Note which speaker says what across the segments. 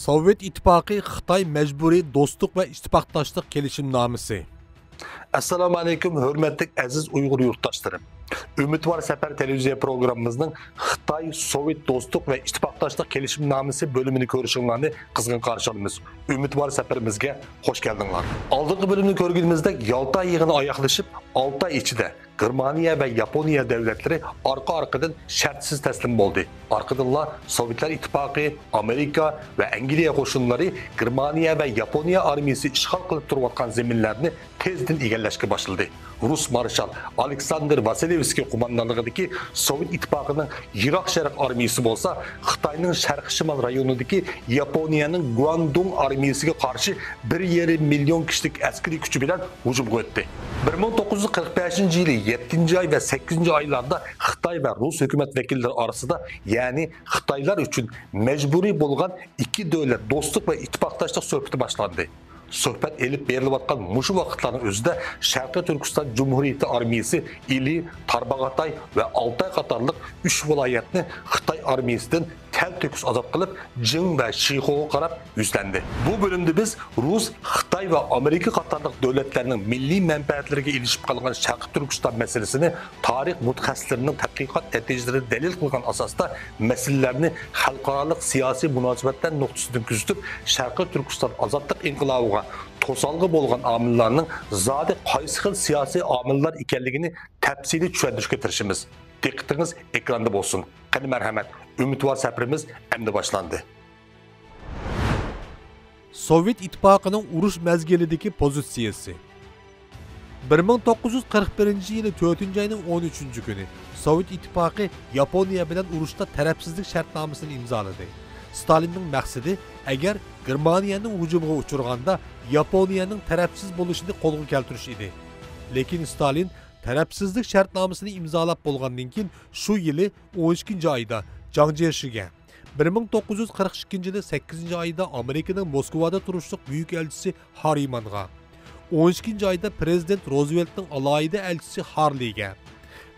Speaker 1: Sovet İttifaqı Xitay Mecburi Dostluk ve İttifaqdaşlıq Kelişimnamesi.
Speaker 2: Assalamu alaikum hürmetli aziz Uygur yurttaşlarım. Ümit Var Sefer televizyon programımızın Xitay Sovet Dostluk ve İttifaqdaşlıq Kelişimnamesi bölümünü görüşünlerini kızgın karşılamız. Ümit Var Seferimizge hoş geldinler. Aldığı bölümünü görgümüzde Yalta yığını ayaklaşıp 6 ay içinde Germaniya ve Yaponiya devletleri arka-arkadan şartsız teslim oldu. Arkadanlar Sovyetler İttifaqı, Amerika ve Angliya koşunları Germaniya ve Yaponiya armiyası işgal kılıp durvatkan zeminlerini tezden egelleşke başladı. Rus Marşal Alexander Vasilevskiy kumandanlığındaki Sovyet İttifaqının Irak Şərq armiyası bolsa, Xitayning Şərq Şimal rayonundaki Yaponiyanın Guangdong armiyasına karşı 1,5 milyon kişilik askeri gücü bilen hücum etti. 1945 yılı 7. ay ve 8. aylarda Xitay ve Rus hükümet vekilleri arasında yani Xitaylar için mecburi bulgan iki devlet dostluk ve ittifaqdaşlık söhbeti başlandı. Söhbet elip berilayotgan muşu vaqtların özüde Şarkı Türkistan Cumhuriyeti Armiyası ili, Tarbağatay ve Altay qatarlıq 3 vilayetini Xitay armiyasidan tel-töküs azat kılıp Jing ve Şixo'ya qarab yüzlendi. Bu bölümde biz Rus, Xitay ve Amerika qatarlıq devletlerinin milli menfaatlerine ilişip kalan Şarkı Türkistan meselesini tarih mutaxassislerinin tədqiqat neticeleri delil kılgan asasda meselelerini halkaralık siyasi münasebetler noktasından küzütüp Şarkı Türkistan azatlık inkılabıga tosalgı bolgan amillarının zade qaysı xil siyasi amillar ekenligini təfsili tushuntirishga tirishimiz. Diqqatiniz ekranda bolsun. Qani marhamat, Ümit Var Seferimiz endi başlandı.
Speaker 1: Sovet İttifaqının uruş mezgilideki pozisiyası. 1941 yılı 4. ayının 13. günü Sovet İttifaqı Yaponiya bilen uruşda tarafsızlık şartnamasını imzaladı. Stalinning maqsadi agar Germaniyaning hujumiga uchirganda Yaponiyaning tarafsiz bo'lishini qo'lga keltirish edi. Lekin Stalin tarafsizlik shartnomasini imzolab bo'lgandan keyin shu yili 12 oyda Jiang Jiechiga 1942 yili 8 oyda Amerikaning Moskvada turishliq buyuk elchisi Harrimanga 12 oyda prezident Rooseveltning alohida elchisi Harleyga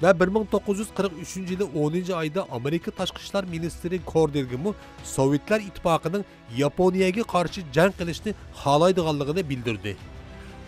Speaker 1: ve 1943 yılı 10. ayda Amerika Tashqi ishlar ministri Kordelgimi Sovetler İttifaqının Yaponiyaga qarshi jang qilishni xohlaydiganligini bildirdi.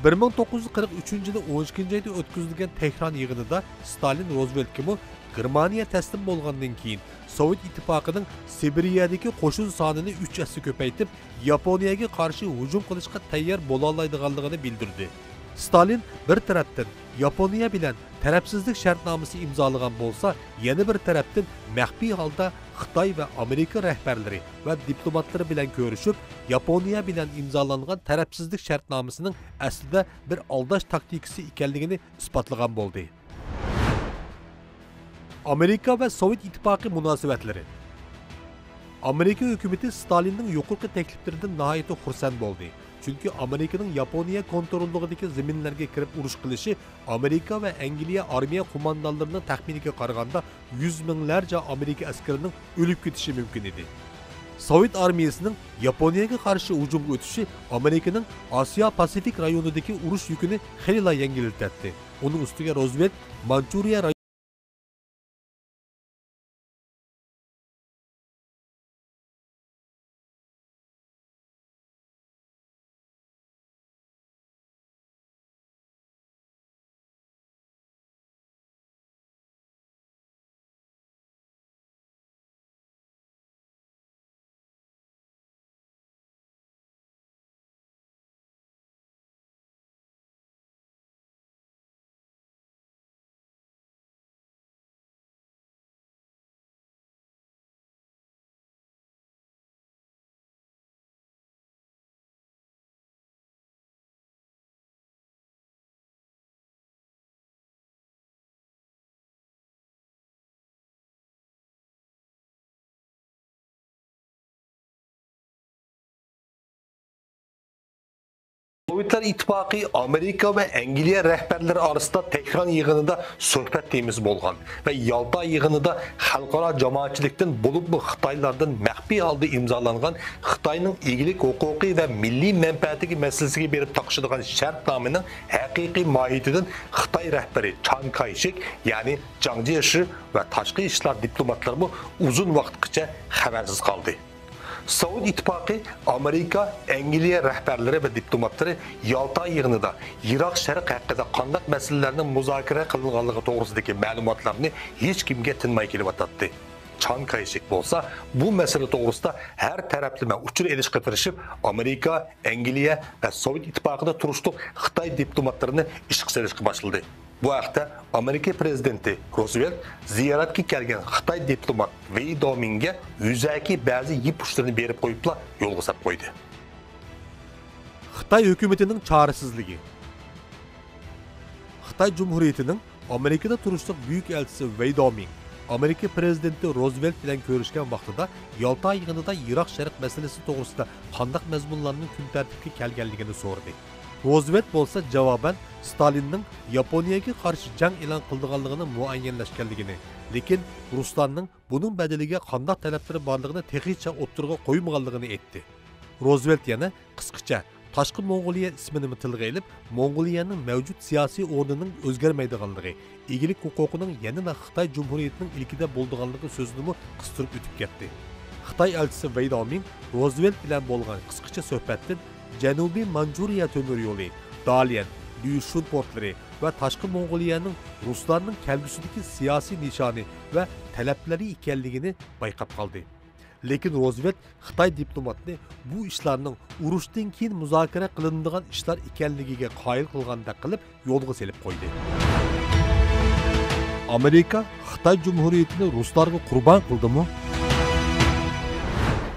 Speaker 1: 1943 yılı 12. ayda o'tkazilgan Tehran yig'inida Stalin Rooseveltgimi Germaniya taslim bo'lgandan keyin Sovet İttifaqının Sibiriyadagi qo'shin sonini 3 asli ko'paytib Yaponiyaga qarshi hujum qilishga tayyor bo'la oladiganligini bildirdi. Stalin bir tarafdan Yaponiya bilen tarafsızlık şartnaması imzalagan bolsa, yana bir tarafdan maxfiy holda Xitay ve Amerika rehberleri ve diplomatları bilen görüşüp Yaponiya bilen imzalangan tarafsızlık şartnamasının aslida bir aldash taktikisi ekanligini ispatlagan boldu. Amerika ve Sovet İttifaqı münasebetleri. Amerika hükümeti Stalinning yuqorqi tekliflaridan nihoyatda xursand bo'ldi. Çünkü Amerika'nın Yaponiya kontrollüğündeki zeminlerge kirip uruş kılışı Amerika ve Angliya armiya kumandanlarının tahminiga qaraganda 100 minglarca Amerika askerinin ölüp ketişi mümkün idi. Sovet armiyasının Yaponiyaga qarşı hücum ötüşü Amerika'nın Asya Pasifik rayonundaki uruş yükünü xeyli yengilletdi. Onun üstüne Roosevelt Mançuriya
Speaker 2: Sovyetler İttifaqı Amerika ve Angliya rehberleri arasında Tehran yığınında söhbet temiz bolgan ve Yalta yığınında halkara cemaatçilikten bulup bu Xitaylardan maxfiy halda imzalangan Xitayning iyilik hukuki ve milli menfaatiki meselesiga berip taqışıdığan şartnamening haqiqiy mohiyatidan Xitay rehberi Chiang Kai-shek yani Jiang Jiechi ve tashqi ishlar diplomatlarımı uzun vaqtgacha xabarsiz qaldi. Sovet İttifaqı, Amerika, Angliya rəhbərləri və diplomatları Yalta yığınında Irak Şərq haqqında qandaq məsələlərinin müzakirə qılınğanlığı doğrusidagi məlumatlarını heç kimə tinmay kelib atatdı. Çan Kayışık bolsa, bu məsələ doğrusida hər tərəfli uçur elişqə tirişib Amerika, Angliya və Sovet İttifaqında turuşluq Xitay diplomatlarını işqə salışqa başladı. Bu haqda Amerika prezidenti Roosevelt ziyaretga kelgan Xitoy diplomat Wei Domingga yuzaki ba'zi ipuçlarını berib qo'yibla yo'lga sap qo'ydi.
Speaker 1: Xitoy hukumatining chorisizligi. Xitoy Cumhuriyetining Amerikada turishliq buyuk elchisi Wei Doming Amerika prezidenti Roosevelt bilan ko'rishgan vaqtida Yalta yig'inida Iroq Sharq masalasi to'g'risida qandaq mazmunlarning kun tartibga kelganligini so'radi. Roosevelt bo'lsa javoban Stalinning Yaponiyaga qarshi jang e'lon qilganligini muayyanlashganligini, lekin Ruslarning buning badaliga qandaq talablari borligini texicha o'ttirg'a qo'ymaganligini aytdi. Roosevelt yana qisqacha Tashqi Mongoliya ismini tilga olib, Mongoliyaning mavjud siyosiy o'rnining o'zgarmaydiganligi, egilik huquqining yana Xitoy Cumhuriyetining ilkida bo'lganligi so'zini qistirib o'tib ketdi. Xitoy elchisi Wei Doming Roosevelt bilan bo'lgan qisqacha suhbatdan Janubiy Manjuriya temir yo'li, Dalian, Lyushun portlari va Tashqi Mongoliyaning Ruslarning kelgusidagi siyosiy nishoni va talablari ekanligini bayqab qoldi. Lekin Roosevelt Xitoy diplomatni bu ishlarning urushdan keyin muzokara qilinadigan ishlar ekanligiga qoyil qilganda qilib yo'lga selib qo'ydi. Amerika Xitoy Cumhuriyetini Ruslarga qurbon qildimi?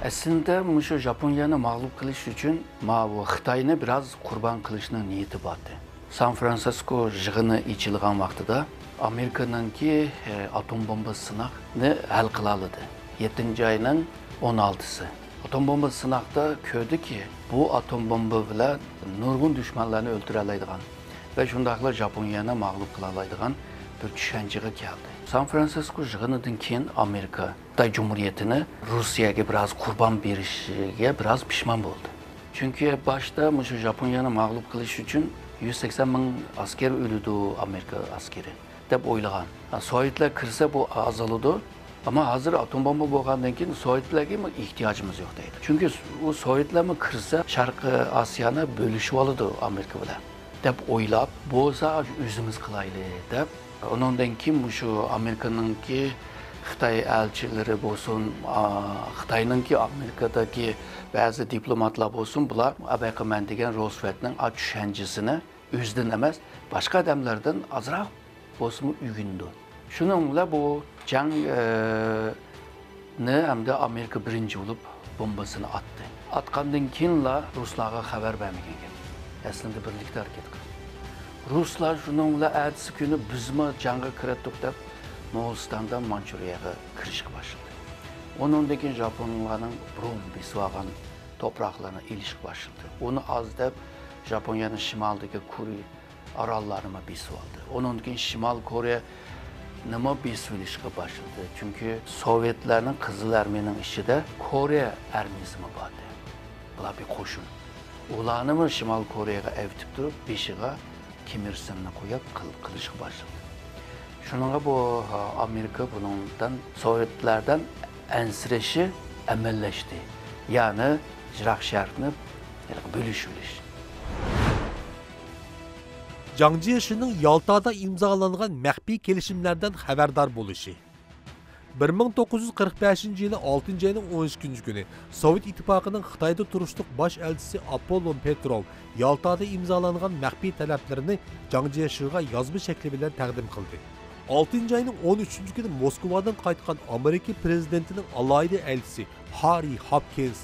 Speaker 3: Aslında şu Japonya'nı mağlup kılış için bu Xitay'ını biraz kurban kılışının niyeti vardı. San Francisco yığını içilgan vaxtıda Amerika'nın ki atom bomba sınaqını hal kılalıdı. 7. ayının 16'sı. Atom bomba sınaqda köydü ki bu atom bomba ile nurgun düşmanlarını öldürəlaydıgan ve şundakla Japonya'nı mağlup kılalaydıgan bir düşünceye geldi. San Francisco yığınıdan keyin Amerika Xitoy Cumhuriyetini Rusiyaga biraz kurban berishiga biraz pişman bo'ldi. Çünkü başta şu Japonya'nı mağlup kılış için 180 bin asker ölüdü Amerika askeri deb o'ylagan. Sovetlar kirse bu azaldı. Ama hazır atom bomba bo'lgandan keyin Sovetlarga ehtiyojimiz yo'q deydi. Çünkü o Sovetlar mı kirse Sharqiy Osiyoni bölüşüp oladi Amerika bilan deb o'ylab, bo'lsa o'zimiz qilaylik deb. Ondan keyin şu Amerika'nınki Xitoy elçileri bo'lsin, Xitoyninki Amerikadagi ba'zi diplomatlar bo'lsin, bular abayqiman degan Rooseveltning tushanchisini o'zidan emas, boshqa odamlardan azroq bo'lsin uygundi. Shuningla bu jang hamda Amerika birinchi bo'lib bombasini atdi. Atgandan keyinla Ruslarga xabar bermagan. Aslında birlikda harakat qildi. Ruslar shuningla ertasi kuni bizmi jangga kiratdik deb Moğolistan'dan Manchuriyaga kirishga boshladi. Ondan keyin Japonlarning Brum besib topraklarına ilişki başladı. Onu az deb Japonya'nın şimaldagi Kuri arallarini besib oldi. Ondan keyin Şimal Koreya nima besib ilishga başladı. Çünkü Sovetlarning Qizil armiyaning ichida Koreya armiyasi bordi. Bular bir qo'shin. Ularni Şimal Koreyaga evtib turib, beshiga Kim Il Sungni qo'yib qilishga başladı. Şununla bu Amerika bundan Sovetlerden ensirişi emelleşti. Yani Irak Şərqini bölüşülüş.
Speaker 1: Jiang Jie'nin Yaltada imzalanğan məxfi kelişimlərdən xəbərdar buluşu. 1945 yılı 6. ayının 12. günü Sovet İttifaqının Xitayda turuşluq baş elçisi Apollon Petrov Yaltada imzalanğan məxfi tələblərini Jiang Jie'ye yazma şəkli bilan təqdim qıldı. 6. ayının 13. günü Moskvadan qaytqan Amerika prezidentinin alayda elçisi Harry Hopkins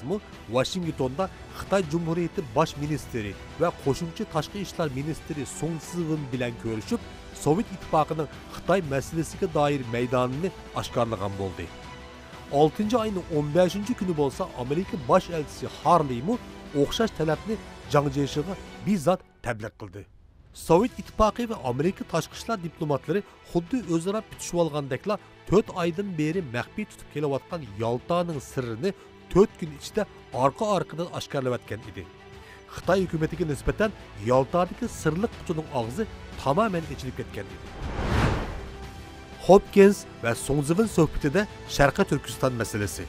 Speaker 1: Washington'da Xitay Cumhuriyeti baş ministeri ve qo'shimcha tashqi ishlar ministri Song Sivin bilan ko'rishib, Sovet İttifaqının Xitay meselesiga doir meydanını oshkorlagan bo'ldi. 6. ayının 15. günü bo'lsa Amerika baş elçisi Harley o'xshash talabni Jiang Jie'ye bizzat tabliq qildi. Sovet İttifaqı ve Amerika tashqi ishlar diplomatları xuddi o'zaro bitishib olgandekla 4 aydan beri məxfi tutub kelayotgan Yaltaning sirrini 4 gün ichida arka-arkadan oshkorlayotgan edi. Xitoy hukumatiga nisbatan Yaltadagi sirliq qutining og'zi tamamen ochilib ketgan edi. Hopkins ve Song Sivin suhbatida Sharqiy Turkiston masalasi.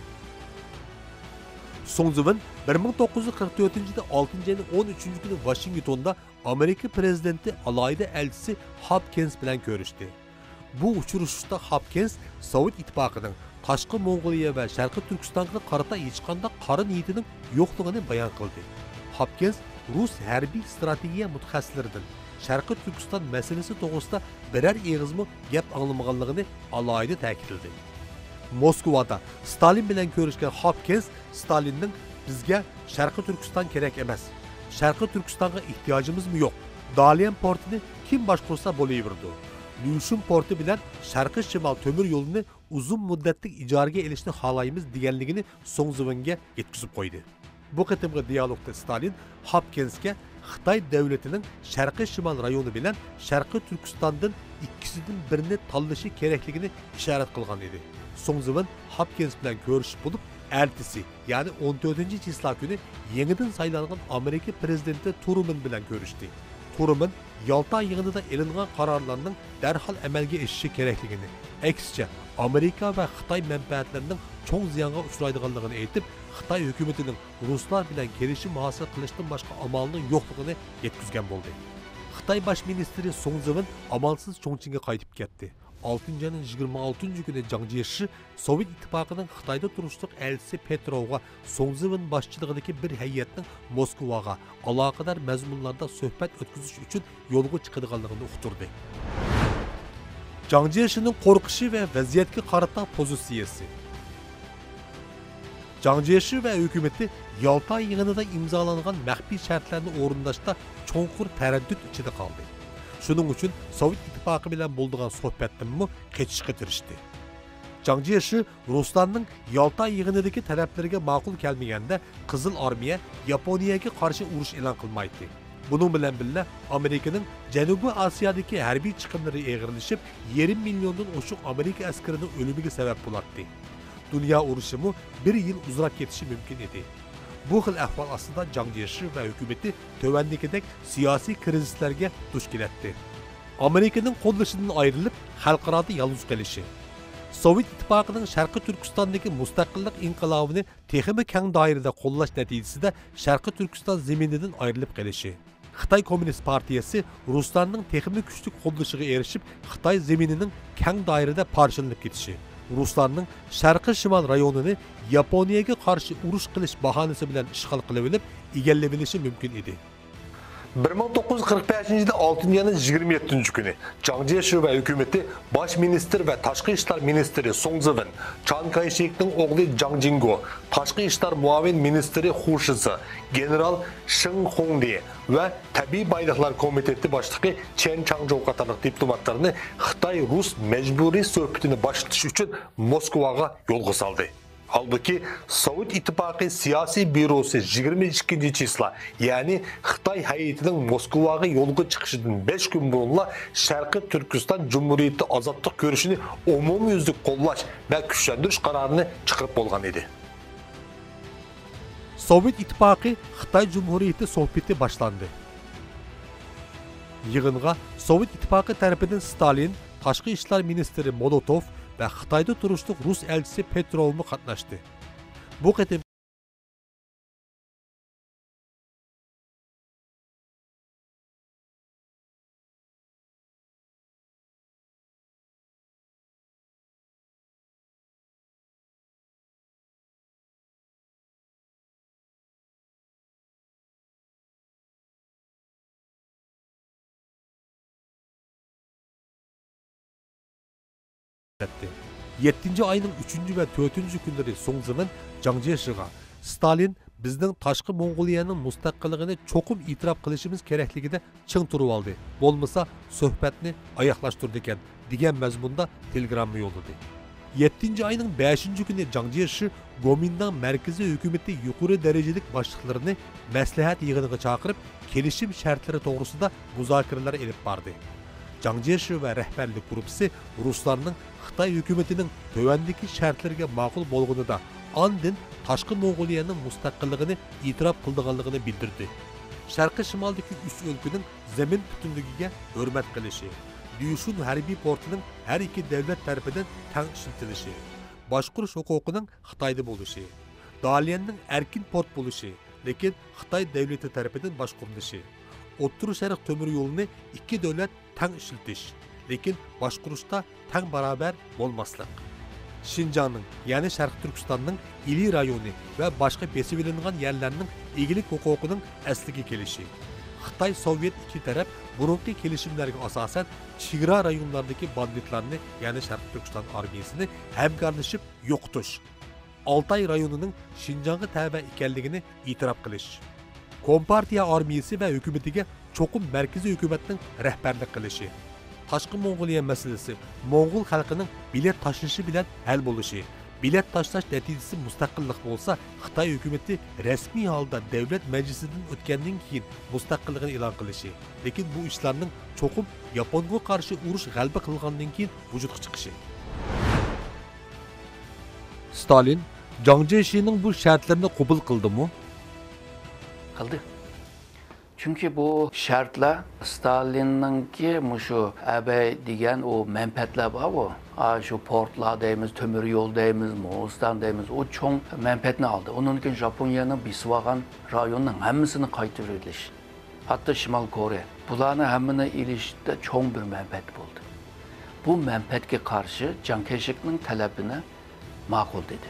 Speaker 1: Soңzıvın 1944-de 6 ayının 13 günü Washington'da Amerika prezidenti alayda elçisi Hopkins bilan görüştü. Bu uçuruşda Hopkins Sovet İttifaqının Taşqı Mongoliya ve Şarkı Türkistan'a qarata hech qanday qara niyetining yo'qligini bayon qildi. Hopkins Rus harbiy strategiya mutaxassislaridan Şarkı Türkistan meselesi to'g'risida biror eg'izmi gap anglamaganligini alayda ta'kidladi. Moskvada Stalin bilan ko'rishgan Hopkins Stalinning bizga Sharqiy Turkiston kerak emas. Sharqiy Turkistonga ehtiyojimizmi yo'q. Dalian portini kim boshqursa bo'laverdi. Lyushin porti bilan Sharqiy Shimol temir yo'lini uzun muddatli ijaraga olishni xohlaymiz deganligini So'ngzivinga yetkazib qo'ydi. Bu qitimli dialogda Stalin Hopkinsga Xitoy davlatining Sharqiy Shimol rayoni bilan Sharqiy Turkistondan ikkisidan birini tanlashi kerakligini ishorat qilgan edi. So'ngzivin Hopkins bilan ko'rishib bo'lib, ertesi, ya'ni 14-числа kuni yangidan saylangan Amerika prezidenti Truman bilan ko'rishdi. Truman Yalta yig'inida elingan qarorlarning darhol amalga oshishi kerakligini, aksicha Amerika va Xitoy manfaatlarining cho'ng ziyonga uchraydiganligini aytib, Xitoy hukumatining Ruslar bilan kelishim hosil qilishdan boshqa amalining yo'qligini yetkazgan bo'ldi. Xitoy bosh ministri So'ngzivin amalsiz Chongqingga qaytib ketdi. 6 ayının 26 günü Jiang Jieshi Sovet İttifaqının Xitoyda turishliq elchisi Petrovga So'ngzivin boshchiligidagi bir hay'atning Moskvaga aloqador mazmunlarda suhbat o'tkazish uchun yo'lga chiqadiganligini uqtirdi. Jiang Jieshining qo'rqishi va vaziyatga qarata pozitsiyasi. Jiang Jieshi va hukumati Yalta yig'inida imzolangan maxfiy shartlarni o'rindashda cho'nqur taraddud ichida qoldi. Şunun için Sovet İttifaqı bilan bo'lgan suhbatdanmi qechishga tirishdi. Jiang Jieshi Ruslarning Yalta yig'inidagi talablariga ma'qul kelmaganda Qizil Armiya Yaponiyaga qarshi urush e'lon qilmaydi. Bunun bilan birga Amerikaning Janubiy Osiyodagi harbiy chiqimlari eg'irlashib, 1,5 milliondan oshiq Amerika askarining o'limiga sabab bo'ladi. Dunyo urushimi 1 yil uzrab ketishi mumkin edi. Bu xil ahvol aslida Jiang Jieshi va hukumati tövandikidek siyosiy krizislarga duch keladi. Amerikaning qo'llashidan ayrilib, xalqaroda yolg'iz qolishi. Sovet İttifaqının Sharqiy Turkistondagi mustaqillik inqilobini texmi keng doirada qo'llash natijasida Sharqiy Turkiston zaminidan ayrilib qolishi. Xitoy Kommunist partiyasi Ruslarning texmi kuchli qo'llashiga erishib, Xitoy zaminining keng doirada parchalanib ketishi. Ruslarning Sharqiy Shimol rayonini Yaponiyaga qarshi urush qilish bahonasi bilan ishg'ol qilib olib, egallab olishi mumkin edi.
Speaker 2: 1945-de 6 ayının 27 günü Jiang Jieshi ve hükümeti baş minister ve Taşqı İşler Ministeri So'ngzivin, Chiang Kai-shek'ning o'g'li Jiang Jingo, Taşqı İşler Muavin Ministeri Hu Shizi, General Shin Hongdi ve Tabiiy Boyliqlar Komiteti başlığı Chen Changzhou qatorliq diplomatlarını Xitoy-Rus mecburiy suhbatini boshlash uchun Moskvaga yo'lga soldi. Halbuki Sovet İttifaqı siyasi bürosu 22-числа, yani Xitoy hay'atining Moskvaga yo'lga chiqishidan 5 kun burunla Sharqiy Turkiston Cumhuriyeti azadlık görüşünü umumyüzlük qo'llash va kuchlantirish qarorini chiqarib bo'lgan edi.
Speaker 1: Sovet İttifaqı Xitoy Cumhuriyeti suhbati boshlandi. Yig'inga Sovet İttifaqı tarafidan Stalin, Tashqi ishlar ministri Molotov ve Xitoyda turishliq Rus elchisi Petrovmi qatnashdi. Bu qitim etti. 7. ayının 3. ve 4. günleri So'ngzivin Jiang Jieshiga Stalin bizning Taşqı Mongoliyaning mustaqilligini cho'qim e'tirof qilishimiz kerakligida ching turib oldi. Bo'lmasa suhbatni oyoqlashtirdi ekan degan mazmunda telegramma yo'lladi. 7. ayının 5. günü Jiang Jieshi Gomindan markaziy hukumati yuqori darajalik boshliqlarini maslahat yig'iniga chaqirib, kelishim shartlari to'g'risida muzokaralar olib bordi. Jiang Jieshi ve rehberlik gruppasi Ruslarning Xitoy hukumatining tövandagi shartlarga ma'qul bo'lganida andin Taşqı Mongoliyaning mustaqilligini e'tirof qilganligini bildirdi. Sharqiy shimoldagi 3 o'lkaning zamin butunligiga hurmat qilishi, Lyushin harbiy portining har ikki davlat tarafidan teng ishlatilishi, boshqarish huquqining Xitoyda bo'lishi, Daliyanning erkin port bo'lishi, lekin Xitoy davlati tarafidan boshqarilishi. O'ttir Sharq temir yo'lini ikki davlat teng ishlatish, lekin boshqarishda teng barobar bo'lmaslik. Şinjanның, ya'ni Sharq Turkistonning ili rayoni va boshqa besib ilingan yerlarning egilik huquqining asliga kelishi. Xitoy Sovet iki taraf burunqi kelishimlarga asosan chegara rayonlaridagi banditlarni, ya'ni Sharq Turkiston armiyasini hamkorlashib yo'qotish. Altay rayonining Şinjanga tabi ekanligini e'tirof qilish. Kompartiya armiyasi va hukumatiga cho'qim markaziy hukumatning rahbarlik qilishi. Tashqi Mongoliya masalasi Mongol xalqining bilet tashishi bilan hal bo'lishi. Bilet tashlash natijasi mustaqillik bo'lsa, Xitoy hukumati rasmiy holda davlat majlisidan o'tgandan keyin mustaqilligini e'lon qilishi. Lekin bu ishlarning cho'qim Yaponga qarshi urush g'alaba qilgandan keyin vujudga chiqishi. Stalin Jiang Zemin'ning bu shartlarini qabul qildimi?
Speaker 3: Qildi. Çünkü bu şartlar Stalin'ninki şu abey degan o menfaatlar var o. Şu portlar deymiz, tömür yol deymiz, Moğoliston deymiz. O çoğun menfaatini aldı. Onun için Japonya'nın bisvagan rayonunun hemmisini qaytırılış. Hatta Şimal Kore. Bularını hemmine ilişkide çoğun bir menfaat buldu. Bu menfaatke karşı Chiang Kai-shek'nin talebini makul dedi.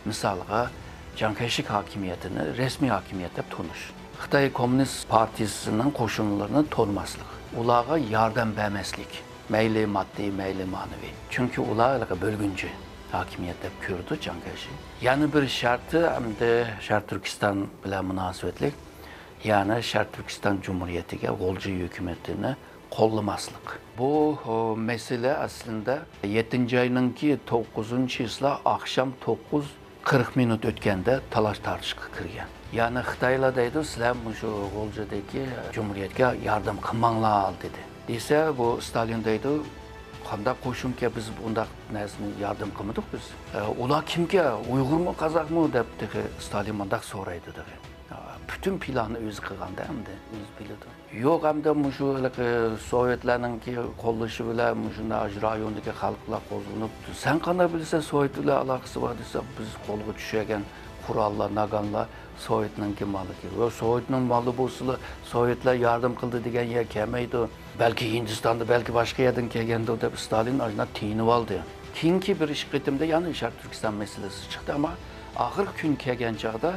Speaker 3: Misalga Chiang Kai-shek hakimiyetini resmi hakimiyet deb tunuş. Xitoy Komünist Partisining qo'shinlarini to'lmaslik, ularga yordam bermaslik, mayli moddiy, mayli ma'naviy. Chunki ular bo'lgunchi hokimiyat deb ko'rdi Chiang Kai-shek. Yana bir sharti hamda Sharq Turkiston bilan munosabatlik, ya'ni Sharq Turkiston Cumhuriyetiga G'olji hukumatini qo'llamaslik. Bu mesele aslında 7 ayninki 9-yisla akşam 9:40 minut o'tganda talash tartishga kirgan. Yani Xitoylar deydi, sizlar şu G'oljidagi Cumhuriyetga yordam qilmanglar dedi. Desa bu Stalin deydi, qanday qo'shinga biz bundaq narsani yordam qilmadik biz. Ular kimga? Uyg'urmi, Qozoqmi deb Stalin bundaq so'raydi dedi. Bütün planı o'zi qilganda hamda o'zi biladi. Yo'q hamda shu Sovetlarninki qo'llashi bilan shunda rayondagi xalqlar qo'zg'alib, sen qanday bilsan Sovetlar aloqasi bor desa, biz qo'lga tushagan qurollar, naganlar Sovetninki maliki. Ve Sovetning malı bo'lsa, Sovetlar yardım qildi degan yer kelmaydi. Belki Hindistonda, belki başka yerdan kelganda deb Stalin ajna tiyinib oldi. Keyingi bir ish qitimda yana Sharq Turkiston masalasi chiqdi, ama oxirgi kun kelgan chog'da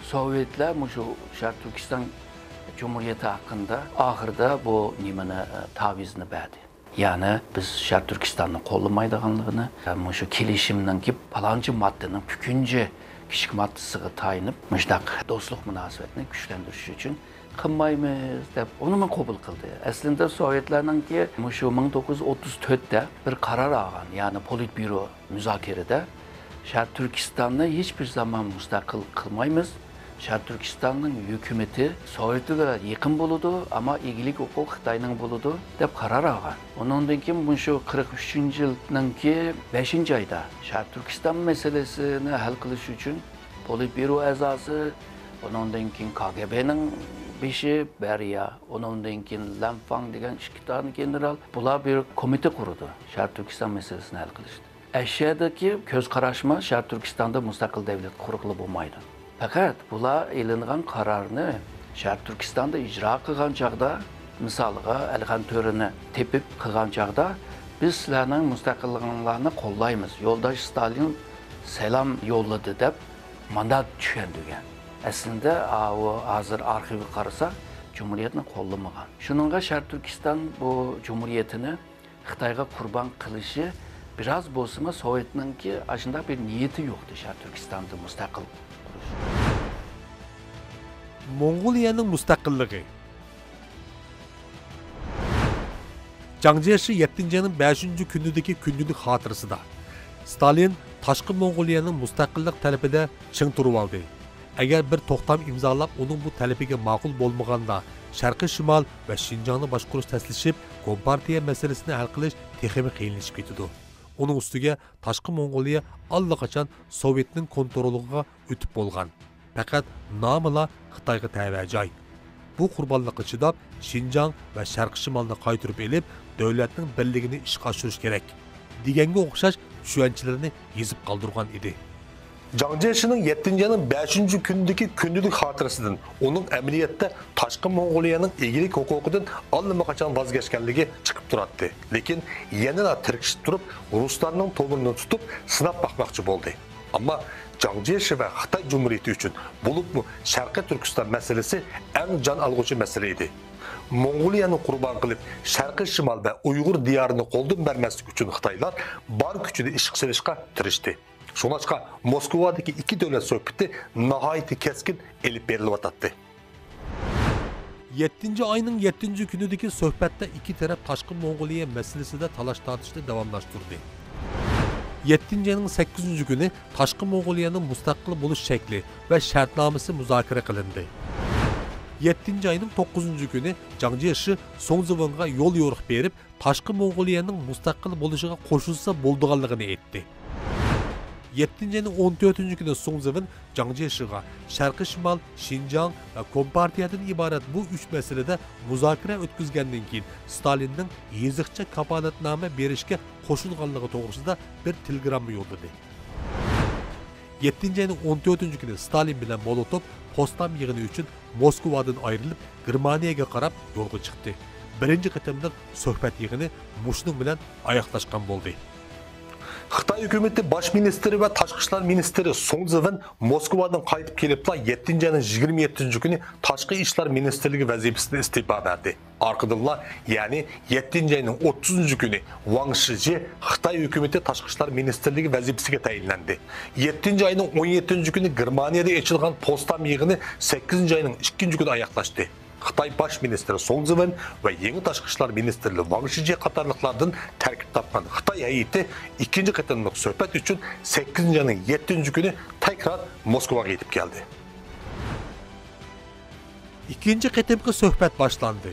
Speaker 3: Sovetlar şu Sharq Turkiston Cumhuriyeti hakkında ahırda bu nimani tavizni berdi. Yani biz Sharq Turkistonni qo'llamaydiganligini, şu kelishimninki palonchi moddaning bukunji kichik moddasiga tayinib, mushtaq do'stlik munosabatini kuchlantirish uchun qilmaymiz deb uni qabul qildi. Aslında Sovetlarninki şu 1934'da bir karar algan, yani Politbüro müzakerede Sharq Turkistonni hiçbir zaman mustaqil qilmaymiz. Sharq Turkistonning hukumati Sovetlarga yaqin bo'ladi, ama egilik huquq Xitoyning bo'ladi deb qarar olgan. Undan keyin shu 43-yilninki 5-oyda Sharq Turkiston masalasini hal qilish uchun Politbüro a'zosi, undan keyin KGB'ning beshi Beria, undan keyin Lanfang degan ikki tane general, bular bir komitə qurdi Sharq Turkiston masalasini hal qilishdi. Aşağıdaki ko'z qarashma Sharq Turkistonda mustaqil davlat quruqli bo'lmaydi. Fakat bular elingan qarorni Sharq Turkistonda ijro qilgan chog'da, misolga Alixon To'rini tepib qilgan chog'da, biz sizlarning mustaqilliklarini qo'llaymiz. Yo'ldosh Stalin selam yo'lladi deb mandat tushgan degan. Aslında o hozir arxivga qarasak, Cumhuriyetni qo'llamagan. Shuningga Sharq Turkiston bu Cumhuriyetini Xitoyga qurban qilishi biraz bo'lsa Sovetninki aslında bir niyeti yoktu Sharq Turkistonda mustaqil qurish.
Speaker 1: Mongoliyaning mustaqilligi. Jiang Zemin 7-ayning 5-kunidagi kundalik xotirasida Stalin tashqi Mongoliyaning mustaqillik talabida ching turib oldi. Agar bir to'xtam imzolab, uning bu talabiga ma'qul bo'lmaganda, Sharqiy Shimol va Şinjanni boshqarish taslishib, kompartiya masalasini hal qilish texnik qiyinlashib ketdi. Onun ustiga tashqi Mongoliya allaqachon Sovetning kontroliga o'tib bo'lgan. Faqat nomila Xitoyga tavajoy. Bu qurbonlikqa chidab, Şinjan va Sharqiy Shimolni qaytirib elib, davlatning birligini ishga oshirish kerak deganga o'xshash tushunchalarni yezib qoldirgan edi.
Speaker 2: Jiang Jiechi'nin 7. ayının 5. gündeki gündülük hatırasıdan, onun əməliyyatda Taşqı Monqoliyanın egilik hukukudan allımaqaçan vazgeçkenligi çıkıp durattı. Lekin yeniden tirkişip durup Ruslarının tomurunu tutup sınap bakmakçı oldu. Ama Jiang Jiechi ve Xitay Cumhuriyeti için bulup mu Şarkı Türkistan meselesi en can algıcı meseleydi. Mongoliyani qurban qilib, Sharqiy Shimol va Uyg'ur diyorini qo'ldan bermaslik uchun Xitoylar bor kuchini ishga solishga tirishdi. Shuningdek, Moskvadagi ikki davlat suhbati nihoyatda keskin elib berilyapti.
Speaker 1: 7. ayının 7. günüdeki sohbette iki taraf Taşqı Mongoliya meselesinde talaş tartışını devamlaştırdı. 7. ayının 8. günü Taşqı Mongoliya'nın müstakil buluş şekli ve şartnaması müzakere kılındı. 7. ayının 9. günü Jiang Jiechi Song Ziwen'ga yol yoruq berip Taşqı Mongoliyanın müstakil buluşuga qoşulsa bolduğanlığını etti. 7. ayının 14. günü Song Ziwen Jiang Jiechi'ga Şarkı Şimal, Şinjan ve Kompartiyadan ibaret bu üç meselede müzakere ötküzgenden keyin Stalin'nin yezikçe kapalatname berişke qoşulganlığı doğrusunda bir telegramma yolladı. 7. ayının 14. günü Stalin bilen Molotov Potsdam yığını için Moskvadan ayrılıp Germaniyaga qarab yolga çıktı. Birinci qitimdan sohbet yığını muşunun bilen ayaklaşkan boldu.
Speaker 2: Xitoy hukumati bosh ministri va tashqi ishlar ministri Song Ziwen Moskvadan qaytib kelibla 7. ayının 27. günü tashqi ishlar ministrligi vazifasidan istifa berdi. Arkadanla yani 7. ayının 30. günü Wang Shiji Xitoy hukumati tashqi ishlar ministrligi vazifasiga tayinlandi. 7. ayının 17. günü Germaniyada açılgan Potsdam yığını 8. ayının 2. günü ayaklaştı. Xitoy Baş Ministri Song Ziwen ve Yeni Tashqi ishlar ministri Wang Shiji qatorliqlardan tarkib topgan Xitoy heyeti ikinci qitimliq suhbat uchun 8. ayının 7. günü tekrar Moskvaga yetib keldi.
Speaker 1: İkinci qitimki sohbet başlandı.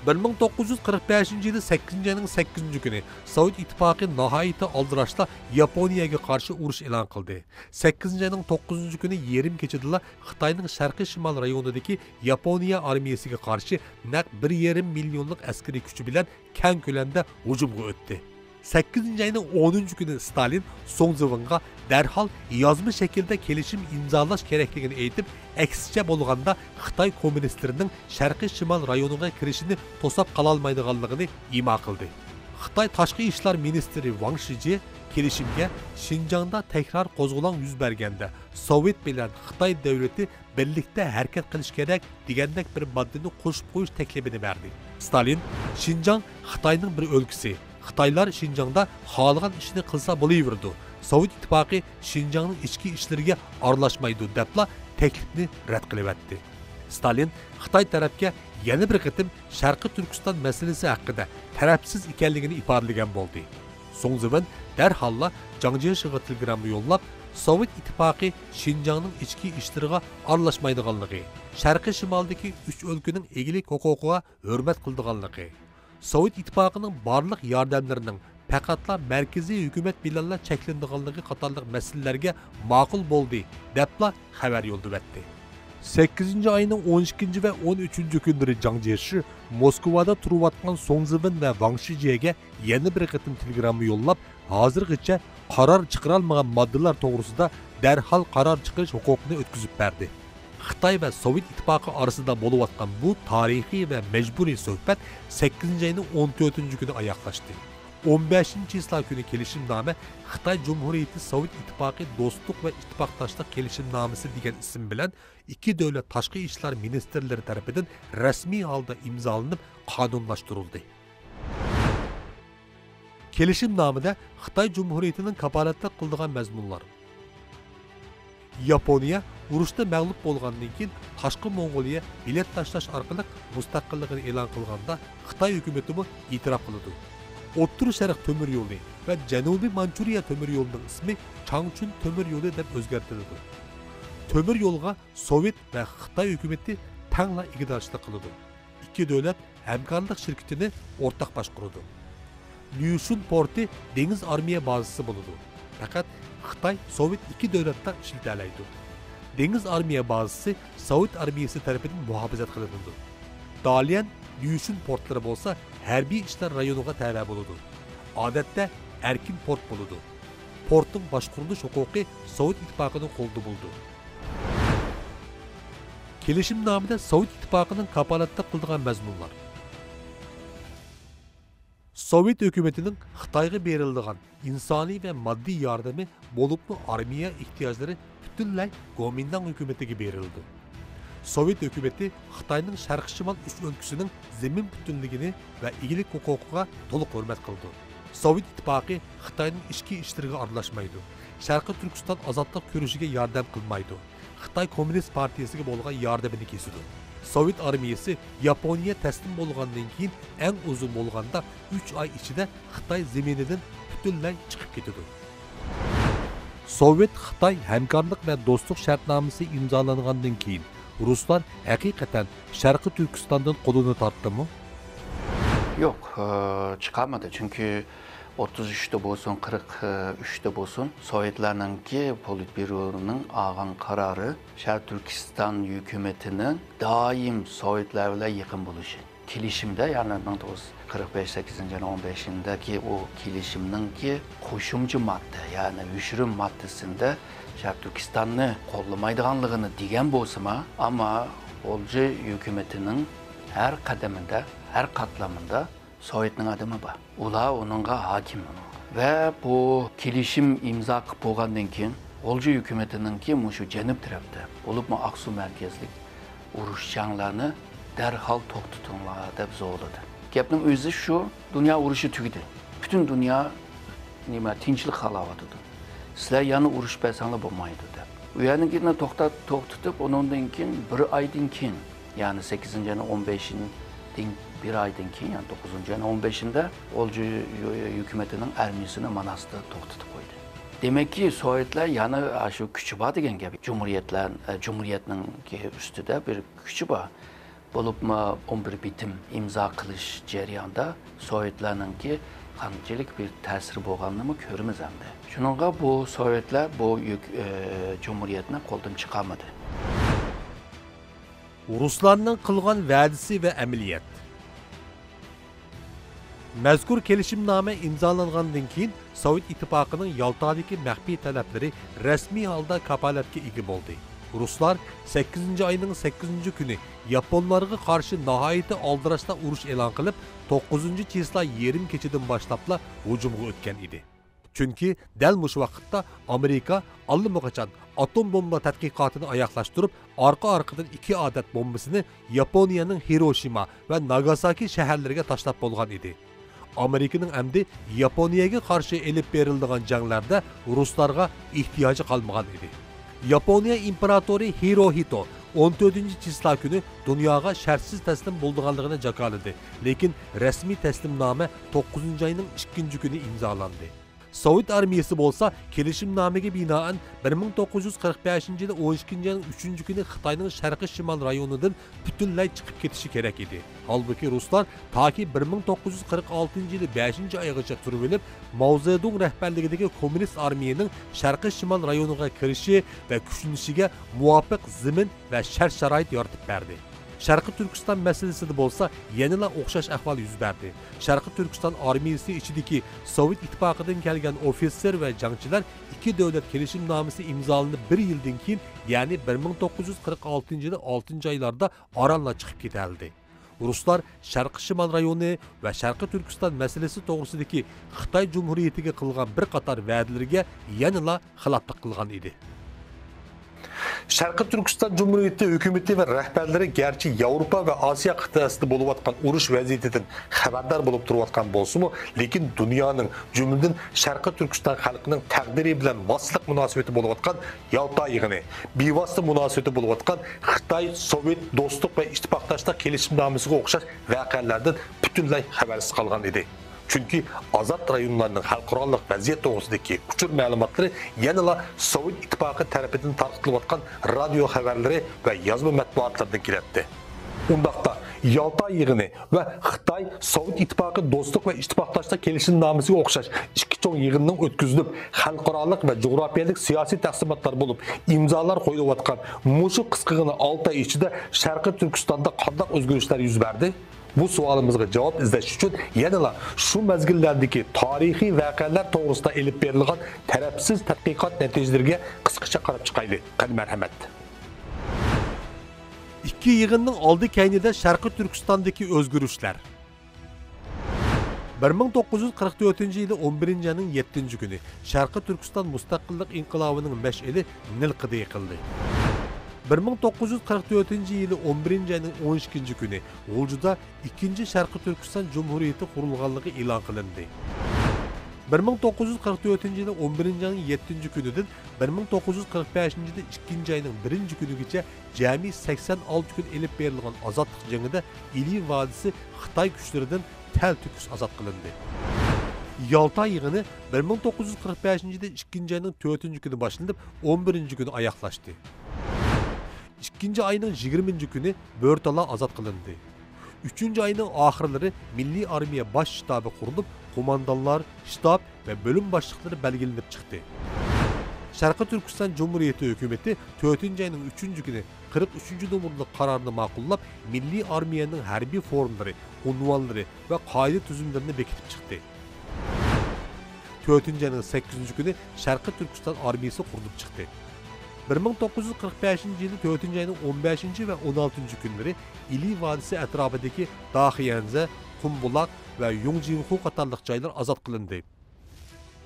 Speaker 1: 1945 yılı 8. ayının 8. günü Sovet İttifakı nihayeti aldırışla Yaponiyaga karşı uruş elan kıldı. 8. ayının 9. günü yerim keçidila Xitayning Sharqiy Shimol rayonidagi Yaponiya armiyasiga karşı naq 1,5 milyonluk askeri gücü bilen keng ko'lamda hujumga o'tdi. 8. ayının 10. günü Stalin Song Ziwen'ga derhal yazma şekilde kelişim imzalash kerakligini aytib, aksicha bo'lganda Xitoy kommunistlarının Sharqiy Shimol rayoniga kirishini to'sab qololmaydiganligini ima qildi. Xitoy Tashqi ishlar ministri Wang Shiji kelishimga Şinjan'da tekrar qo'zg'olon yuz berganda Sovet bilan Xitoy davlati birlikda harakat qilish kerak degandek bir moddani qo'shib qo'yish taklifini berdi. Stalin Şinjan Xitoyning bir o'lkasi. Xitoylar Şinjan'da xohlagan ishni qilsa bo'laverdi. Sovet İttifakı Şinjan'ning ichki ishlariga aralashmaydi debla teklifni rad qilib etdi. Stalin Xitoy tarafga yana bir qitim Sharqiy Turkiston masalasi haqida tarafsiz ekanligini ifodalagan bo'ldi. Song Ziwen darhalla Jiang Jiechi'ga telegramma yollab, Sovet İttifakı Şinjan'ning ichki ishlariga aralashmaydiganligi, Sharqiy Shimoldagi 3 o'lkaning egilik huquqiga hurmat qildiganligi, Sovet İttifakı'nın barliq yordamlarining faqatla markaziy hukumat bilanla cheklandiganligi qatorliq masalalarga ma'qul bo'ldi debla xabar yo'llatdi. 8. ayının 12. ve 13. günleri Jiang Jiechi Moskvada turayotgan Song Ziwen ve Wang Shiji'ga yana bir qitim telegramma yollab, hozirgacha qaror chiqarolmagan moddalar to'g'risida darhol qaror chiqarish huquqini o'tkazib berdi. Xitoy ve Sovet İttifakı arasında bo'layotgan bu tarixiy ve mecburi suhbat 8. ayının 14. günü ayaklaştı. 15. isla günü kelishimname Xitoy Cumhuriyeti Sovet İttifakı Dostluk ve İttifakdaşlık kelishimnomasi degan isim bilan iki davlat tashqi ishlar ministrlari tarafidan rasmiy holda imzolanib qonunlashtirildi. Kelishimnomada Xitoy Cumhuriyetining kapolatlik qildigan mazmunlar: Yaponiya urushda mag'lub bo'lgandan keyin Tashqi Mongoliya bilet tashlash orqali mustaqilligini e'lon qilganda Xitoy hukumati bu e'tirof qildi. O'rta Sharq temir yo'li va Janubiy Manchuriya temir yo'lining ismi Changchun temir yo'li deb o'zgartirildi. Temir yo'lga Sovet va Xitoy hukumati tangla ig'dorchilik qildi. Ikki davlat hamkorlik shirkatini o'rtaq boshqardi. Nyushun porti dengiz armiya bazasi bo'ladi. Faqat Xitoy Sovet ikki davlatdan ishlatiladi. Dengiz armiya bazasi Sovet armiyasi tarafidan muhofazat qilinadi. Dalian Nyushun portlari bo'lsa harbiy ishlar rayoniga tabi bo'ladi. Odatda erkin port bo'ladi. portning boshqarilish huquqi Sovet ittifoqining qo'lida bo'ldi. Kelishimnomada Sovet ittifoqining kapolatda qildigan mazmunlar. Sovet hukumatining Xitoyga beriladigan insoniy va moddiy yordami bo'libmi armiya ehtiyojlari butunlay Kuomintang hukumatiga berildi. Sovet hukumati Xitoyning sharq shimol uch o'lkasining zamin butunligini va egilik huquqiga to'liq hurmat qildi. Sovet ittifoqi Xitoyning ichki ishlariga aralashmaydi. Sharqiy Turkiston ozodlik ko'rishiga yordam qilmaydi. Xitoy Kommunist partiyasiga bo'lgan yordamini kesidi. Sovet armiyasi Yaponiya taslim bo'lgandan keyin eng uzun bo'lganda 3 oy ichida Xitoy zaminidan butunlay chiqib ketdi. Sovet Xitoy hamkorlik va do'stlik shartnomasi imzolangandan keyin Ruslar haqiqatan Sharqiy Turkistondan qo'lini tortdimi?
Speaker 3: Yo'q, chiqarmadi. Chunki 33'te bo'lsin, 43'te bo'lsin, Sovetlarninki Politbyuroning olgan qarori Sharq Turkiston hukumatining doim Sovetlar bilan yaqin bo'lishi. Kelishimda, ya'ni 1945-8-15'indagi o kelishimninki qo'shimcha modda, ya'ni yushirim moddasida Sharq Turkistonni qo'llamaydiganligini degan bo'lsa-ma, ammo Olji hukumatining har qadamida, har qatlamida Sovetning adamı var. Ular onunla hakim. Ve bu kelişim imza qilib bo'lgandan keyin Olji hukumatininki mushu janub tarafda bo'lib Aqsu markazlik urush janglarini darhol to'xtatinglar deb zo'rladi. Gapning o'zi shu, dunyo urushi tugadi. Butun dunyo tinchlik halovatida. Sizlar yana urush qilsanglar bo'lmaydi deb. U yanigini to'xtatib, ondan keyin bir oydan keyin, ya'ni 8-15 bir aydan keyin, yani 9-15'inde Olji hukumatining armiyasini Manasda to'xtatib qo'ydi. Demek ki Sovetlar yana shu kuchi bor degan gap. Cumhuriyetning ustida bir kuchi bor. Bo'libmi 11 bitim imzo qilish jarayonida Sovetlarningki qanchalik bir ta'sir bo'lganini ko'ramiz endi. Shuningga bu Sovetlar bu Cumhuriyetni qo'ldan chiqarmadi.
Speaker 1: Ruslarning qilgan va'dasi va amaliyat. Mazkur kelishimnoma imzolangandan keyin Sovet ittifoqining Yaltadagi maxfiy talablari rasmiy holda kapolatga ega bo'ldi. Ruslar 8-oyning 8-kuni Yaponlarga qarshi nihoyatda oldirashda urush e'lon qilib, 9-chizla yarim kechadan boshlabla hujumga o'tgan edi. Chunki dal mush vaqtda Amerika allaqachon atom bomba tadqiqotini oyoqlashtirib, orqa-orqadan 2 odat bombasini Yaponiyaning Hiroshima va Nagasaki shaharlariga tashlab bo'lgan edi. Amerikaning hamda Yaponiyaga qarshi elib berilgan janglarda Ruslarga ehtiyoji qolmagan edi. Yaponiya imperatori Hirohito 14-chizla kuni dunyoga shartsiz taslim bo'lganligini jakoladi, lekin rasmiy taslimnoma 9-oyning 2-kuni imzolandi. Sovet armiyasi bo'lsa kelishimnomaga binoan 1945-yili 12-oyning 3-kuni Xitoyning sharqiy shimol rayonidan butunlay chiqib ketishi kerak edi. Halbuki Ruslar toki 1946-yili 5-oygacha turib olib, Mao Zedong rahbarligidagi kommunist armiyaning sharqiy shimol rayoniga kirishi va kuchlanishiga muvofiq zamin va shart-sharoit yaratib berdi. Sharqiy Turkiston masalasida bo'lsa, yanada o'xshash ahvol yuz berdi. Sharqiy Turkiston armiyasi ichidagi Sovet ittifoqidan kelgan ofitser va jangchilar ikki davlat kelishimnomasi imzolanib 1 yildan keyin, ya'ni 1946-yili 6-oylarda Orolga chiqib ketildi. Ruslar Sharqiy shimol rayoni va Sharqiy Turkiston masalasi to'g'risidagi Xitoy Cumhuriyetiga qilgan bir qator va'dalarga yanada xiloflik qilgan edi.
Speaker 2: Sharqiy Turkiston Cumhuriyeti hükümeti ve rehberleri gerçi Avrupa ve Asya kıtasında buluvatkan uruş vaziyetinden haberdar bulup duruvatkan bolsumu, lekin dünyanın cümleden Sharqiy Turkiston halkının takdiri bilen vasılık münasebeti buluvatkan Yalta yığını, bivasıta münasebeti buluvatkan Xitay, Sovet, dostluk ve ittifaktaşlık kelişimnamesiga o'xshash voqealardan butunlay habersiz kalgan idi. Çünkü azat rayonlarının xalqarалық vaziyet to'g'risidagi uçur ma'lumotları yanada Sovet ittifoqi tarafidan tarqatilayotgan radio xabarlari va yozma matbuotlardan keladi. Undaqda Yalta yig'ini va Xitoy Sovet ittifoqi do'stlik va ittifoqdoshlik kelishimnomasiga o'xshash ikki cho'ng yig'inning o'tkazilib, xalqarалық va jo'grafiyalik siyosiy taqsimotlar bo'lib, imzolar qo'yilayotgan mushu qisqagina 6 oy ichida Sharqiy Turkistonda qanday o'zgarishlar yuz berdi? Bu sualımızga cevap izleş üçün yanıla şu mezgillardaki tarihi vakalar doğrusunda elip verilgan tarafsız tadqiqat neticelerine kısaca qarab çıkaydı. Qani merhamet.
Speaker 1: İki yığının aldı keynide Şarkı Türkistan'daki özgürüşler. 1944 yılı 11. ayının 7. günü Şarkı Türkistan Müstakillik İnkılabı'nın meşeli Nilqı'da yıkıldı. 1944 yılı 11. ayının 12. günü Olcu'da 2. Şarkı Türkistan Cumhuriyeti kurulganlığı ilan kılındı. 1944 yılı 11. ayının 7. günüdün 1945 yılı 2. ayının 1. günügece cami 86 gün elip verilgan azatlık jangıda İli Vadisi Xitay güçlerinden tel tüküs azat kılındı. Yalta yığını 1945 yılı 2. ayının 4. günü başlanıp 11. günü ayaklaştı. 2. ayının 20. günü Börtala azat kılındı. 3. ayının ahırları Milli Armiya Baş Ştabı kurulup komandanlar, ştab ve bölüm başlıkları belgelenip çıktı. Şarkı Türkistan Cumhuriyeti hükümeti 4. ayının 3. günü 43. numaralı kararını makullap Milli Armiyanın harbiy formları, unvanları ve kaide tüzümlerini bekitip çıktı. 4. ayının 8. günü Şarkı Türkistan Armiyası kurulup çıktı. 1945 yılı 4. ayının 15. ve 16. günleri İli Vadisi etrafındaki Dahiyenze, Kumbulak ve Yongjinhu katarlık jaylar azat kılındı.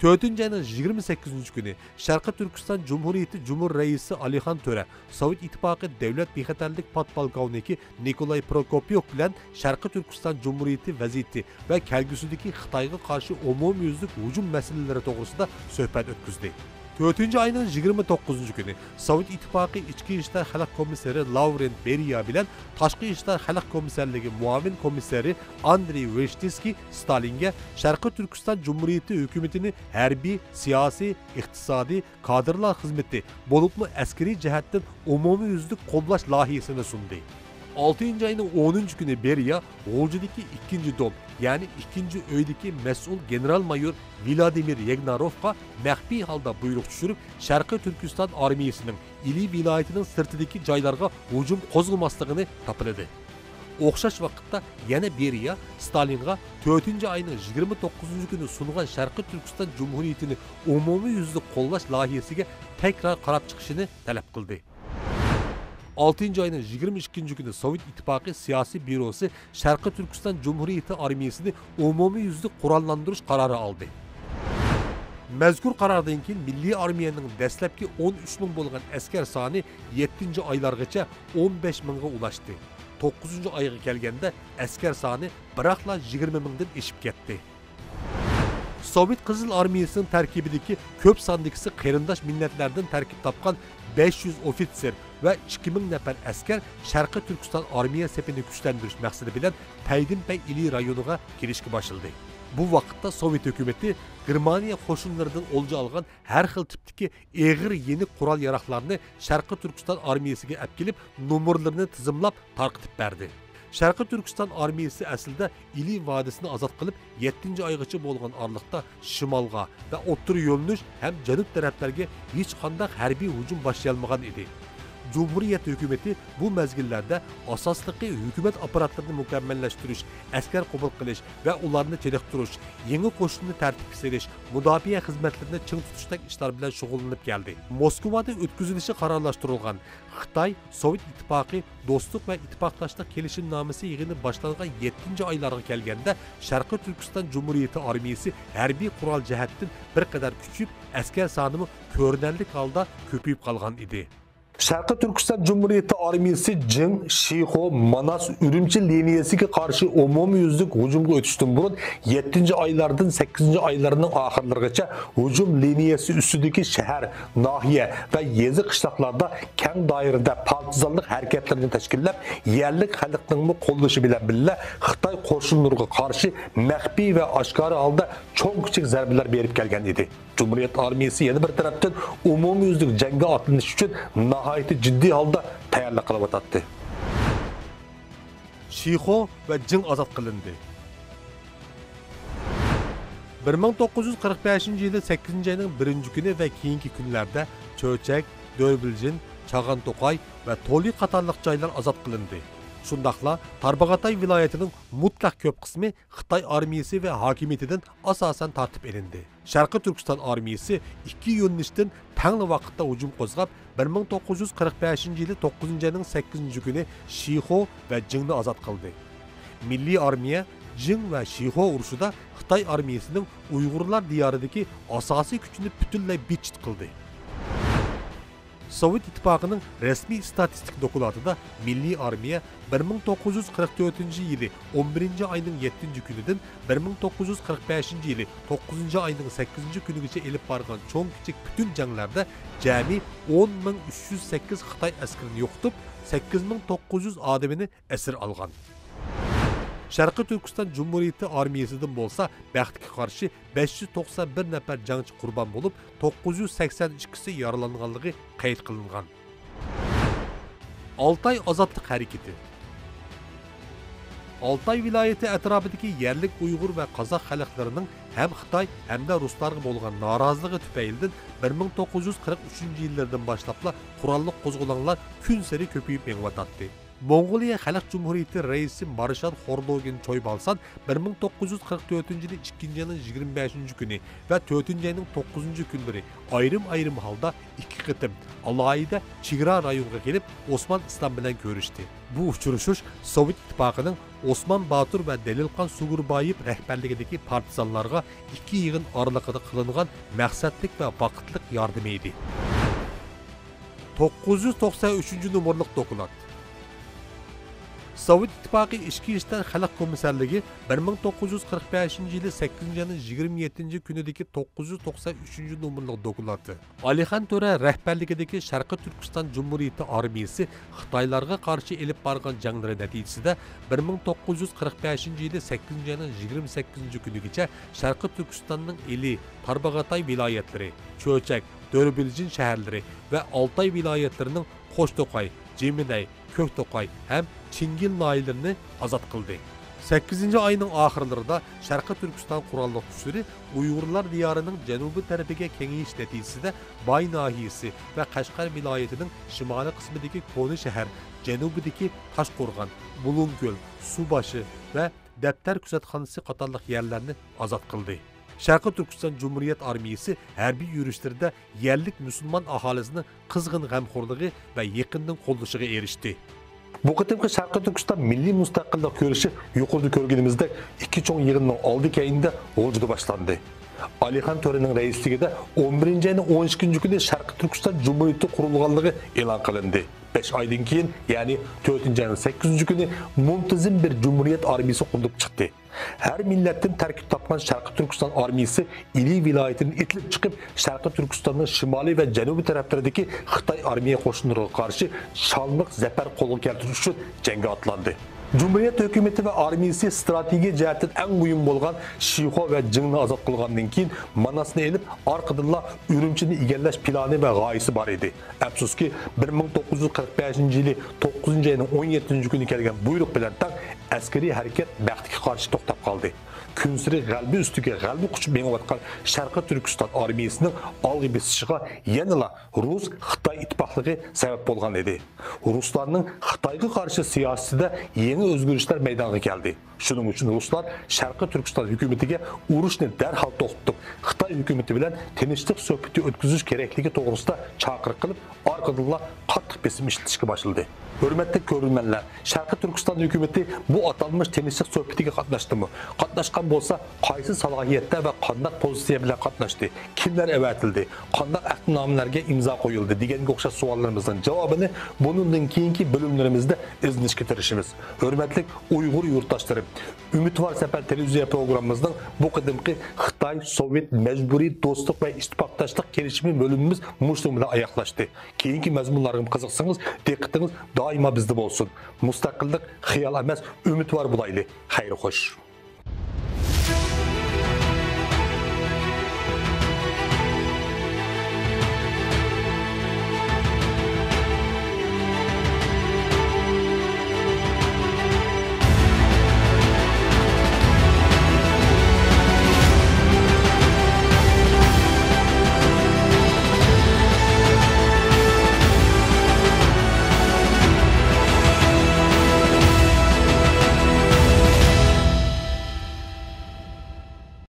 Speaker 1: 4. ayının 28. günü Şarkı Türkistan Cumhuriyeti Cumhur Reisi Alihan Töre, Sovet İttifakı Devlet Bexatarlik Patpolkovniki Nikolay Prokopyov bilen Şarkı Türkistan Cumhuriyeti vaziyeti ve kelgüsüdeki Xitayga karşı umumyüzlük hücum meseleleri doğrusunda söhbet ötküzdü. 4. ayının 29. günü Sovet İttifakı İçki İşler Halk Komiseri Lavrent Beria bilen Taşqi İşler Halk Komiserligi muavin komiseri Andrey Veshtinsky Stalinge Şarkı Türkistan Cumhuriyeti hükümetini harbiy, siyasi, iqtisadi, kadrlar hizmeti bolupmu askeri jihatdan umumyüzlük qo'llash layihasini sundu. 6. ayının 10. günü Beria, Olcu'daki 2. dom, yani 2. öydeki mesul General Mayor Vladimir Yegnarov'a məxfi halda buyruq düşürüp Şarkı Türkistan Armiyasının İli vilayetinin sırtıdaki jaylarga hücum qozg'ilmasligini tapıladı. Oxşaş vaqtda yana Beria Stalinga 4. ayının 29. günü sungan Şarkı Türkistan Cumhuriyetini umumyüzlük qo'llash layihasiga tekrar qarab chiqishini talab qildi. 6. ayının 22. günü Sovet İttifakı Siyasi Bürosu Şarkı Türkistan Cumhuriyeti Armiyasını umumyüzlük kurallandırış kararı aldı. Mezkur karardan keyin Milli Armiyanın dastlabki 13 ming bo'lgan askar soni 7. aylargacha 15 mingga ulaştı. 9. ayga kelganda askar soni biroqla 20 mingdan eshib ketdi. Sovet Kızıl Armiyasının terkibideki köp sandıksı qerindosh milletlerden terkip tapkan 500 ofitser ve 2000 nefer asker Şarkı Türkistan Armiya sepini güçlendiriş məqsədi bilen Paydinpay ili rayonuga girişki başıldı. Bu vakitte Sovet hükümeti Germaniya qoşunlarından olca algan her xil tipdeki ağır yeni kural yaraklarını Şarkı Türkistan Armiyasiga alib kelib numurlarını tizimlap tarqitib berdi. Şarkı Türkistan Armiyası əslində İli Vadisini azad qılıb 7. aygacha bolğan arlıqda şimalga və o'ttur yo'lnuş hem janub taraflarga hech qanday harbiy hücum başlayalmagan idi. Cumhuriyet hükümeti bu mezgillerde asaslıqı hükümet aparatlarını mükemmelleştiriş, asker qabul qilish ve ularını çeliqtirish, yeni qo'shinni tertip serish, müdafiə xizmetlerini çın tutuşdak işler bilen şug'ullanib geldi. Moskvada ötküzülüşü kararlaştırılgan Xitay, Sovet İttifakı, Dostluk ve İttifaklaşlık Kelişimnamesi yığını başlangan 7. aylarga kelganda Şarkı Türkistan Cumhuriyeti Armiyası harbiy kural jihatdan bir kadar küçüyüp asker sanımı ko'rinarlik holda ko'payib qolgan idi.
Speaker 2: Şarkı Türkistan Cumhuriyeti Armiyası Jing, Şiho, Manas, Ürümçi liniyasiga karşı umumyüzlük hücumga ötüştün burun 7. aylardan 8. aylarının ahırlargacha hücum liniyasi üstüdeki şehir, nahiye ve yezi qishloqlarda keng doirada partizanlık hareketlerini teşkillab, yerlik xalqning qo'llashi bilan birga Xitoy qo'shinlariga qarshi maxfiy ve oshkora holda cho'ng kichik zarbalar berib kelgan edi. Cumhuriyet Armiyası yana bir tarafdan umumyüzlük jangga otlanish uchun nihayeti ciddi halda tayyorlik qilib o'tadi.
Speaker 1: Şiho ve Jing azad qilindi. 1945 yılı 8. ayının 1. günü ve keyinki günlerde Çöçek, Dörbilcin, Çağan Tokay ve Toli qatarlıq jaylar azad qilindi. Şundaqla Tarbağatay vilayetining mutlaq ko'p qismi Xitoy armiyasi va hokimiyatidan asosan tartib elindi. Sharqiy Turkiston armiyasi ikki yo'nalishdan tangli vaqtda hujum qo'zg'ab 1945-yili 9-ayning 8-kuni Shixo va Jingni ozod qildi. Milliy armiya Jing va Shixo urushida Xitoy armiyasining Uyg'urlar diyoridagi asosiy kuchini butunlay bitchit qildi. Sovet İttifaqının resmi statistik dokumentida Milliy armiya 1944-yili 11 ayının 7 kunidan 1945-yili 9 ayının 8 kunigacha elib borgan cho'ng kichik bütün janglarda jami 10.308 Xitoy askarini yo'qotib, 8.900 odamini esir olgan. Sharqiy Turkiston Cumhuriyeti armiyasidan bo'lsa, baxtga qarshi 591 nafar jangchi qurbon bo'lib, 982si yaralanganligi qayd qilingan. Altay ozodlik harakati. Altay viloyati atrofidagi yerlik Uyg'ur va qozoq xalqlarining hem Xitoy hem de Ruslarga bo'lgan noroziligi tufaylidan 1943-yillardan boshlab qurolli qo'zg'olonlar kun sari ko'payib mengatdi. Mongoliya Xalq Cumhuriyeti reisi Marshal Xordogin Choybalsan 1944-yili 2-ayning 25-kuni va 4-ayning 9 kunlari ayrım halda iki qitim alayida chegara rayonga kelib Osman İslam bilan ko'rishdi. Bu uchrashuv Sovet İttifaqının Osman Batur va Delilqon Sugurbayev rahbarligidagi partizanlarga ikki yig'in oralig'ida qilingan maqsadlik va vaqtlik yardım edi. 993-numurliq dokument. Sovet İttifaqı İçki İşler Xalq Komissarligi 1945-yili 8-ayning 27 kunidagi 993-numurliq dokumenti. Alixan Töre rahbarligidagi Sharqiy Turkiston Cumhuriyeti armiyasi Xitoylarga qarshi elib borgan janglari natijasida 1945-yili 8-ayning 28 kunigacha Sharqiy Turkistonning Eli, Tarbağatay viloyatlari, Cho'chak, Dörbiljin shaharlari va Altay viloyatlarining Qo'shto'qay, Jeminay, Köktoqay hem Çingil nahiyyələrini azad qıldı. 8-ci ayının axırlarında Şərqi Türkistan qurolli kuchları Uyg'urlar diyarının cənubi tərəfigə kengiyiş nəticəsində Bay nahiyesi və Qashqar vilayətinin şimali qismidəki Koni şəhər, cənubidəki Taşqorğan, Bulungöl, Subaşı və Dəftər Küzətxanası qatarlıq yerlərini azad qıldı. Sharqiy Turkiston Cumhuriyet Armiyasi hərbiy yürüşlərdə yerlik Müslüman ahalisinin qızğın g'amxo'rligi va yaqindan qo'llashiga erishdi.
Speaker 2: Bu qitimki Sharqiy Turkiston milliy mustaqillik ko'rishi yuqorida ko'rganimizdek ikki cho'ng yig'inning oldi keyinda G'o'jida boshlandi. Alixan Törening raisligida 11-ayning 12 kuni Sharqiy Turkiston Cumhuriyeti qurilganligi e'lon qilindi. 5 aydan keyin, ya'ni 4-ayning 8 kuni muntazam bir Cumhuriyet armiyasi qurilib chiqdi. Her milletin terkip tapman Sharqiy Turkiston armiyasi Ili vilayetinin itilib chiqib, Sharqiy Turkistonning shimoliy va janubiy taraflaridagi Xitoy armiya qo'shinlariga qarshi shalmiq zafar qo'lga keltirish uchun jangga otlandi. Cumhuriyet hükümeti ve armiyasi strateji jihatdan eng muhim bo'lgan Shixo va Jingni azod qilgandan keyin Manasni elib, orqadan Urumchini egallash plani va g'oyasi bor edi. Afsuski 1945-yili 9-ayning 17 kuni kelgan buyruq bilan taq askariy harakat baxtga qarshi to'xtab qoldi. Kunsiri g'albi ustiga g'albi kuch mengayotgan Sharqiy Turkiston armiyasining olg'a besishiga yanada Rus Xitoy ittifoqligi sabab bo'lgan edi. Ruslarning Xitoyga qarshi siyosatida yangi o'zgarishlar maydonga keldi. Shuning uchun Ruslar Sharqiy Turkiston hukumatiga urushni darhol to'xtatib, Xitoy hukumati bilan tinchlik suhbati o'tkazish kerakligi to'g'risida chaqiriq qilib, orqadan qattiq besim ishlatishga boshladi. Hürmetli görülmenler, Sharqiy Turkiston hukumati bu atalmış tinchlik suhbatiga qatnashdimi? Qatnashgan bo'lsa, qaysi salohiyatda va qanday pozitsiya bilan qatnashdi? Kimlar avatildi? Qanday ahdnomalarga imzo qo'yildi deganga o'xshash savollarimizning javobini bundan keyingi bölümlerimizde izlashga tirishimiz. Hurmatli Uyg'ur yurtdoshlarim, Umid var Safar televiziya programımızdan bu qadimki Xitoy Sovet mecburi dostluk ve ittifaqdoshlik kelishimi bölümümüz mushtum bilan oyoqlashdi. Keyingi mazmunlarga qiziqsangiz, diqqatingiz doimo bizda bo'lsin. Mustaqillik xiyol emas, umid var bulayli. Xayr xo'sh.